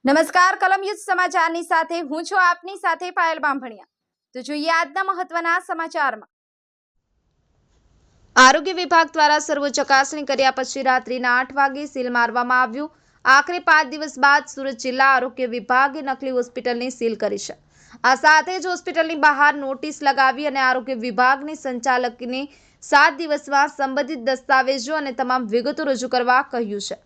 નમસ્કાર કલમ યુદ્ધ સમાચારની સાથે હું છું આપની સાથે પાયલ બાંભણિયા। તો જોઈએ આજના મહત્વના સમાચારમાં। આરોગ્ય વિભાગ દ્વારા સર્વ ચકાસણી કર્યા પછી રાત્રિના 8 વાગે સીલ મારવામાં આવ્યું। આખરે 5 દિવસ બાદ સુરત જિલ્લા આરોગ્ય વિભાગે નકલી હોસ્પિટલને સીલ કરી છે। આ સાથે જ હોસ્પિટલની બહાર નોટિસ લગાવી અને આરોગ્ય વિભાગની સંચાલકને 7 દિવસમાં સંબંધિત દસ્તાવેજો અને તમામ વિગતો રજૂ કરવા કહ્યું છે।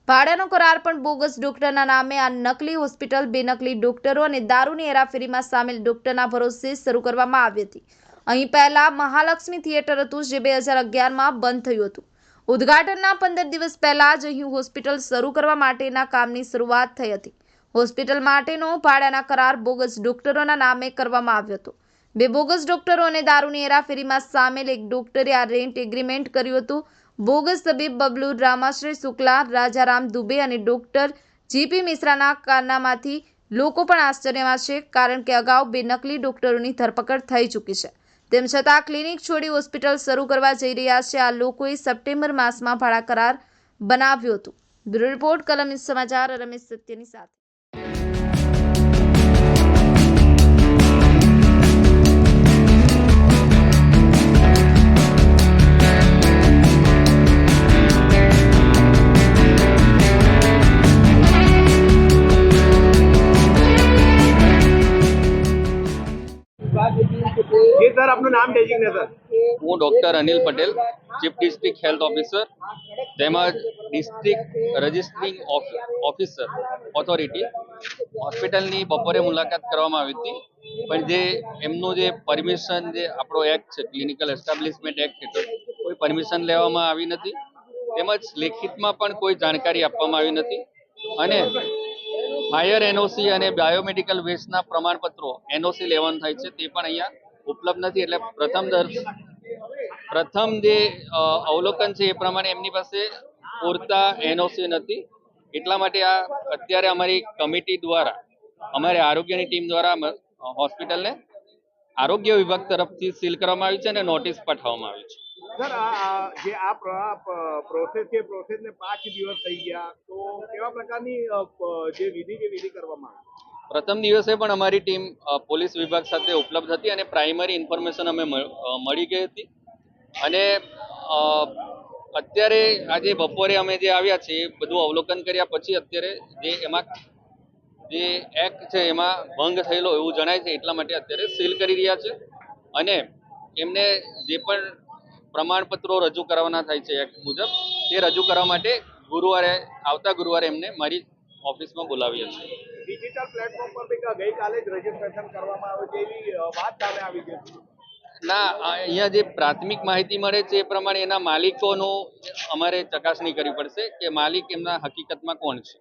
ભાડાનો કરાર પણ બોગસ ડોક્ટરના નામે આ નકલી હોસ્પિટલ બે નકલી ડોક્ટરો અને દારૂની હેરાફેરીમાં સામેલ ડોક્ટરના ભરોસે શરૂ કરવામાં આવી હતી। અહીં પહેલા મહાલક્ષ્મી થિયેટર હતું જે 2011માં બંધ થયું હતું। ઉદ્ઘાટનના 15 દિવસ પહેલા જ અહીં હોસ્પિટલ શરૂ કરવા માટેના કામની શરૂઆત થઈ હતી। હોસ્પિટલ માટેનો ભાડાના કરાર બોગસ ડોક્ટરોના નામે કરવામાં આવ્યો હતો। બે બોગસ ડોક્ટરો અને દારૂની હેરાફેરીમાં સામેલ એક ડોક્ટરે આ રેન્ટ એગ્રીમેન્ટ કર્યું હતું। બોગસ તબીબ બબલુ રામાશ્રય શુક્લા, રાજારામ દુબે અને ડોક્ટર જીપી મિશ્રાના કારનામાથી લોકો પણ આશ્ચર્યમાં છે, કારણ કે અગાઉ બે નકલી ડોક્ટરોની ધરપકડ થઈ ચૂકી છે। તેમ છતાં ક્લિનિક છોડી હોસ્પિટલ શરૂ કરવા જઈ રહ્યા છે આ લોકોએ સપ્ટેમ્બર માસમાં ભાડા કરાર બનાવ્યું હતું। બ્યુરો રિપોર્ટ કલમ સમાચાર રમેશ સત્યની સાથે। जी सर, आपનું નામ ડેઝિગ્નેશન? હું doctor Anil Patel, chief district health officer તેમજ ડિસ્ટ્રિક્ટ રજિસ્ટ્રિંગ ઓફિસર ઓથોરિટી। હોસ્પિટલની બપોરે મુલાકાત કરવામાં આવી હતી, પણ જે એમનું જે પરમિશન, જે આપણો એક્ટ છે ક્લિનિકલ એસ્ટાબ્લિશમેન્ટ એક્ટ હેઠળ કોઈ પરમિશન લેવામાં આવી નથી, તેમજ લેખિતમાં પણ કોઈ જાણકારી આપવામાં આવી નથી અને ફાયર એનઓસી અને બાયોમેડિકલ વેસ્ટના પ્રમાણપત્રો એનઓસી લેવાનું થાય છે તે પણ અહીંયા ઉપલબ્ધ નથી। એટલે પ્રથમ જે અવલોકન છે એ પ્રમાણે એમની પાસે પૂરતા એનઓસી નથી। એટલા માટે આ અત્યારે અમારી કમિટી દ્વારા, અમારી આરોગ્યની ટીમ દ્વારા હોસ્પિટલને આરોગ્ય વિભાગ તરફથી સીલ કરવામાં આવી છે અને નોટિસ પાઠવવામાં આવી છે। સર, આ જે પ્રોસેસ છે, પ્રોસેસને 5 દિવસ થઈ ગયા, તો કેવા પ્રકારની જે વિધિ કરવામાં આવી? પ્રથમ દિવસે પણ અમારી ટીમ પોલીસ વિભાગ સાથે ઉપલબ્ધ હતી અને પ્રાઇમરી ઇન્ફોર્મેશન અમે મળી ગઈ હતી અને અત્યારે આજે બપોરે અમે જે આવ્યા છીએ એ બધું અવલોકન કર્યા પછી અત્યારે જે એમાં જે એક્ટ છે એમાં ભંગ થયેલો એવું જણાય છે, એટલા માટે અત્યારે સીલ કરી રહ્યા છે અને એમને જે પણ પ્રમાણપત્રો રજૂ કરવાના થાય છે એક્ટ મુજબ એ રજૂ કરવા માટે આવતા ગુરુવારે એમને મારી ઓફિસમાં બોલાવ્યા છે। ડિજિટલ પ્લેટફોર્મ પર ગઈકાલે જ રજીસ્ટ્રેશન કરવામાં આવ્યું છે એવી વાત સામે આવી છે? ના, અહીંયા જે પ્રાથમિક માહિતી મળે છે એ પ્રમાણે એના માલિકોનું અમારે ચકાસણી કરવી પડશે કે માલિક એમના હકીકતમાં કોણ છે।